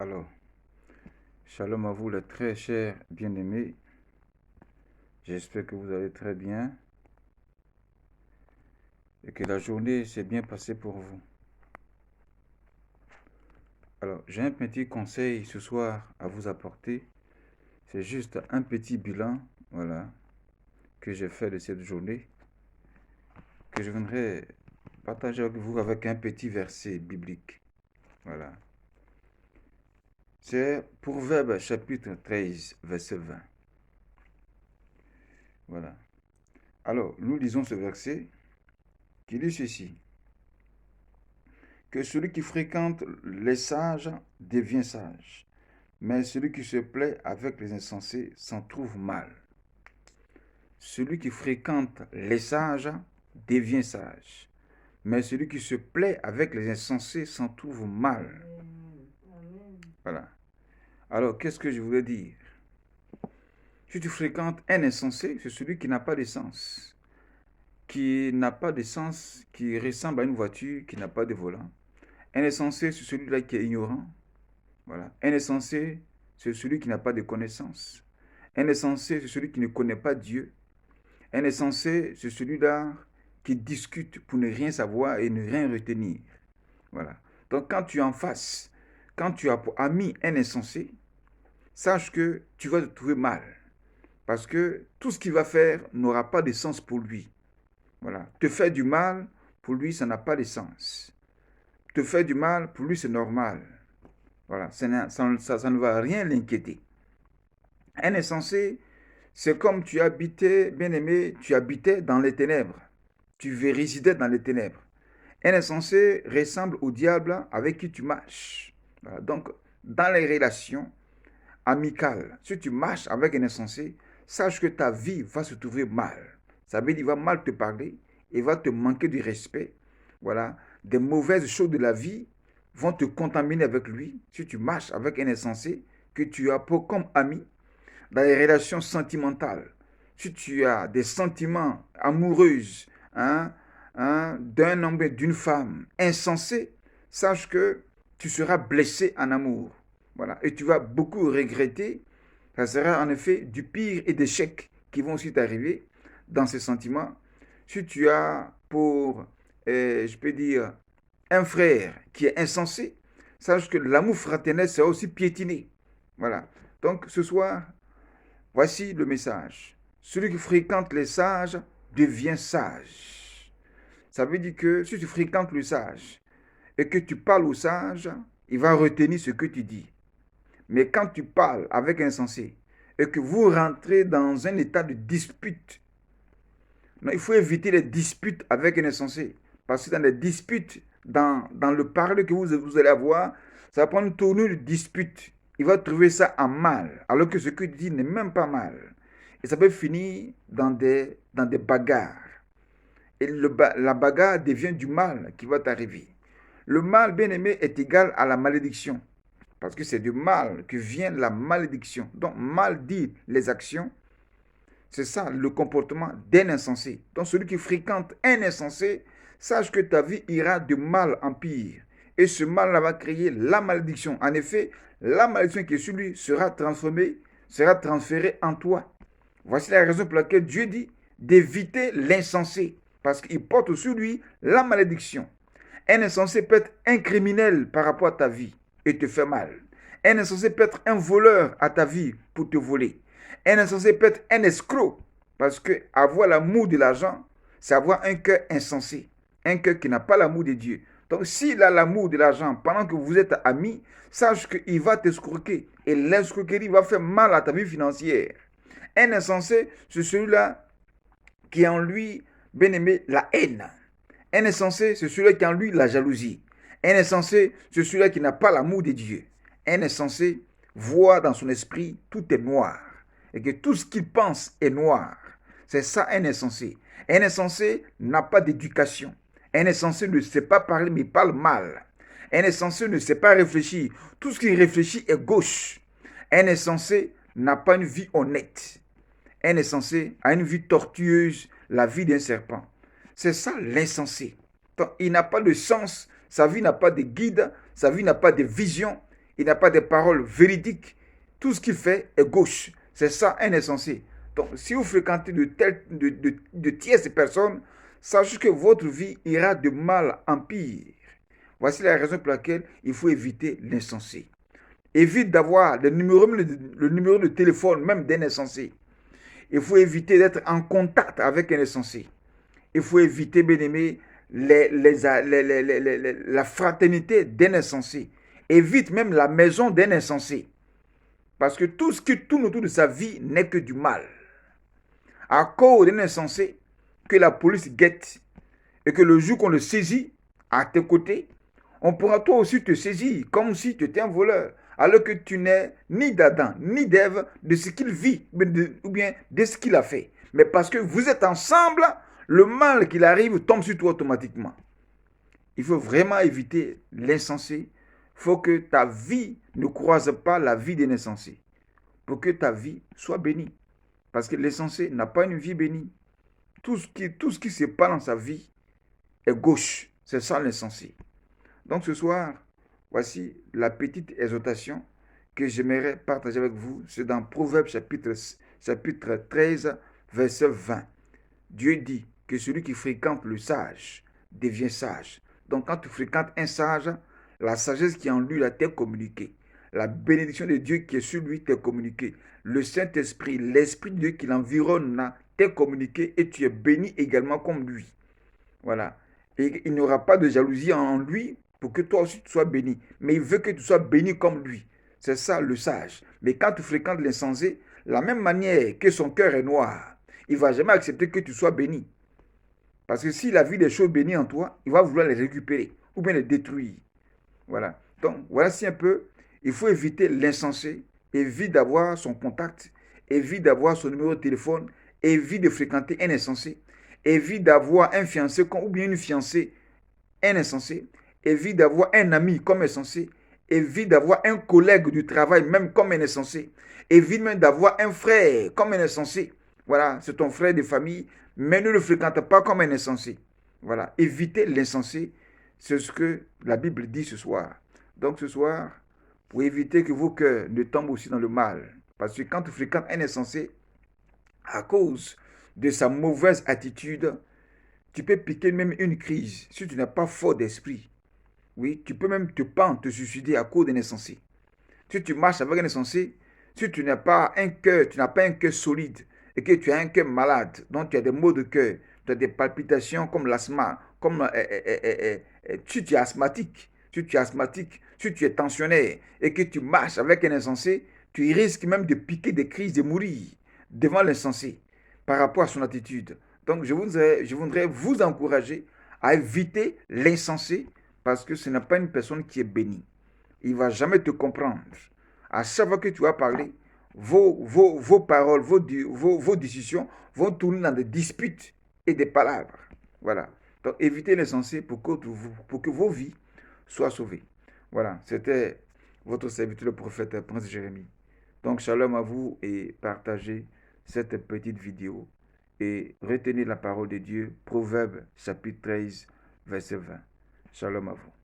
Alors, shalom à vous les très chers bien-aimés. J'espère que vous allez très bien et que la journée s'est bien passée pour vous. Alors, j'ai un petit conseil ce soir à vous apporter. C'est juste un petit bilan, voilà, que j'ai fait de cette journée, que je voudrais partager avec vous avec un petit verset biblique. Voilà. C'est Proverbe chapitre 13, verset 20. Voilà. Alors, nous lisons ce verset qui dit ceci. Que celui qui fréquente les sages devient sage, mais celui qui se plaît avec les insensés s'en trouve mal. Celui qui fréquente les sages devient sage, mais celui qui se plaît avec les insensés s'en trouve mal. Voilà. Alors, qu'est-ce que je voulais dire? Si tu fréquentes un insensé, c'est celui qui n'a pas de sens, qui n'a pas de sens, qui ressemble à une voiture, qui n'a pas de volant. Un insensé, c'est celui-là qui est ignorant. Voilà. Un insensé, c'est celui qui n'a pas de connaissance. Un insensé, c'est celui qui ne connaît pas Dieu. Un insensé, c'est celui-là qui discute pour ne rien savoir et ne rien retenir. Voilà. Donc quand tu es en face, quand tu as pour ami un insensé, sache que tu vas te trouver mal. Parce que tout ce qu'il va faire n'aura pas de sens pour lui. Voilà. Te faire du mal, pour lui, ça n'a pas de sens. Te faire du mal, pour lui, c'est normal. Voilà, ça ne va rien l'inquiéter. Un insensé, c'est comme tu habitais, bien-aimé, tu habitais dans les ténèbres. Tu résidais dans les ténèbres. Un insensé ressemble au diable avec qui tu marches. Voilà, donc, dans les relations amicales, si tu marches avec un insensé, sache que ta vie va se trouver mal. Ça veut dire qu'il va mal te parler, il va te manquer de respect. Voilà, des mauvaises choses de la vie vont te contaminer avec lui si tu marches avec un insensé que tu as pour comme ami dans les relations sentimentales. Si tu as des sentiments amoureux d'un homme et d'une femme insensé, sache que tu seras blessé en amour. Voilà. Et tu vas beaucoup regretter. Ça sera en effet du pire et d'échecs qui vont aussi t'arriver dans ces sentiments. Si tu as pour, je peux dire, un frère qui est insensé, sache que l'amour fraternel sera aussi piétiné. Voilà. Donc ce soir, voici le message. Celui qui fréquente les sages devient sage. Ça veut dire que si tu fréquentes le sage et que tu parles au sage, il va retenir ce que tu dis. Mais quand tu parles avec un insensé et que vous rentrez dans un état de dispute, non, il faut éviter les disputes avec un insensé. Parce que dans les disputes, dans le parler que vous allez avoir, ça va prendre une tournure de dispute. Il va trouver ça en mal, alors que ce que tu dis n'est même pas mal. Et ça peut finir dans des bagarres. Et la bagarre devient du mal qui va t'arriver. Le mal, bien aimé, est égal à la malédiction. Parce que c'est du mal que vient la malédiction. Donc, mal dit les actions, c'est ça le comportement d'un insensé. Donc celui qui fréquente un insensé, sache que ta vie ira de mal en pire. Et ce mal-là va créer la malédiction. En effet, la malédiction qui est sur lui sera transformée, sera transférée en toi. Voici la raison pour laquelle Dieu dit d'éviter l'insensé. Parce qu'il porte sur lui la malédiction. Un insensé peut être un criminel par rapport à ta vie et te faire mal. Un insensé peut être un voleur à ta vie pour te voler. Un insensé peut être un escroc. Parce que avoir l'amour de l'argent, c'est avoir un cœur insensé. Un cœur qui n'a pas l'amour de Dieu. Donc s'il a l'amour de l'argent pendant que vous êtes amis, sache qu'il va t'escroquer. Et l'escroquerie va faire mal à ta vie financière. Un insensé, c'est celui-là qui a en lui, bien aimé, la haine. Un insensé, c'est celui-là qui a en lui la jalousie. Un insensé, c'est celui-là qui n'a pas l'amour de Dieu. Un insensé voit dans son esprit tout est noir et que tout ce qu'il pense est noir. C'est ça un insensé. Un insensé n'a pas d'éducation. Un insensé ne sait pas parler mais parle mal. Un insensé ne sait pas réfléchir. Tout ce qu'il réfléchit est gauche. Un insensé n'a pas une vie honnête. Un insensé a une vie tortueuse, la vie d'un serpent. C'est ça l'insensé. Donc, il n'a pas de sens, sa vie n'a pas de guide, sa vie n'a pas de vision. il n'a pas de paroles véridiques. Tout ce qu'il fait est gauche. C'est ça un insensé. Donc, si vous fréquentez de tierces personnes, sachez que votre vie ira de mal en pire. Voici la raison pour laquelle il faut éviter l'insensé. Évite d'avoir le numéro de téléphone même d'un insensé. Il faut éviter d'être en contact avec un insensé. Il faut éviter, bien aimé, la fraternité d'un insensé. Évite même la maison d'un insensé. Parce que tout ce qui tourne autour de sa vie n'est que du mal. À cause d'un insensé que la police guette et que le jour qu'on le saisit à tes côtés, on pourra toi aussi te saisir comme si tu étais un voleur, alors que tu n'es ni d'Adam, ni d'Ève de ce qu'il vit ou bien de ce qu'il a fait. Mais parce que vous êtes ensemble, le mal qu'il arrive tombe sur toi automatiquement. Il faut vraiment éviter l'insensé. Il faut que ta vie ne croise pas la vie des insensés pour que ta vie soit bénie. Parce que l'insensé n'a pas une vie bénie. Tout ce qui se passe dans sa vie est gauche. C'est ça l'insensé. Donc ce soir, voici la petite exhortation que j'aimerais partager avec vous. C'est dans Proverbes chapitre 13, verset 20. Dieu dit que celui qui fréquente le sage devient sage. Donc quand tu fréquentes un sage, la sagesse qui est en lui t'est communiquée. La bénédiction de Dieu qui est sur lui t'est communiquée. Le Saint-Esprit, l'Esprit de Dieu qui l'environne t'est communiqué et tu es béni également comme lui. Voilà. Et il n'y aura pas de jalousie en lui pour que toi aussi tu sois béni. Mais il veut que tu sois béni comme lui. C'est ça le sage. Mais quand tu fréquentes l'insensé, la même manière que son cœur est noir, il ne va jamais accepter que tu sois béni. Parce que s'il a vu des choses bénies en toi, il va vouloir les récupérer ou bien les détruire. Voilà. Donc, voici un peu, il faut éviter l'insensé, évite d'avoir son contact, évite d'avoir son numéro de téléphone, évite de fréquenter un insensé, évite d'avoir un fiancé ou bien une fiancée, un insensé, évite d'avoir un ami comme insensé, évite d'avoir un collègue du travail même comme un insensé, évite même d'avoir un frère comme un insensé. Voilà, c'est ton frère de famille, mais ne le fréquente pas comme un insensé. Voilà, évitez l'insensé, c'est ce que la Bible dit ce soir. Donc ce soir, pour éviter que vos cœurs ne tombent aussi dans le mal, parce que quand tu fréquentes un insensé, à cause de sa mauvaise attitude, tu peux piquer même une crise si tu n'as pas fort d'esprit. Oui, tu peux même te pendre, te suicider à cause d'un insensé. Si tu marches avec un insensé, si tu n'as pas un cœur, tu n'as pas un cœur solide et que tu as un cœur malade, donc tu as des maux de cœur, tu as des palpitations comme l'asthme, comme si tu es asthmatique, si tu es tensionnaire et que tu marches avec un insensé, tu risques même de piquer des crises, de mourir devant l'insensé par rapport à son attitude. Donc je voudrais vous encourager à éviter l'insensé parce que ce n'est pas une personne qui est bénie. Il ne va jamais te comprendre. À chaque fois que tu vas parler, vos paroles, vos décisions vont tourner dans des disputes et des palabres. Voilà. Donc évitez l'insensé pour que vos vies soient sauvées. Voilà. C'était votre serviteur, le prophète Prince Jérémie. Donc shalom à vous et partagez cette petite vidéo et retenez la parole de Dieu, Proverbe chapitre 13, verset 20. Shalom à vous.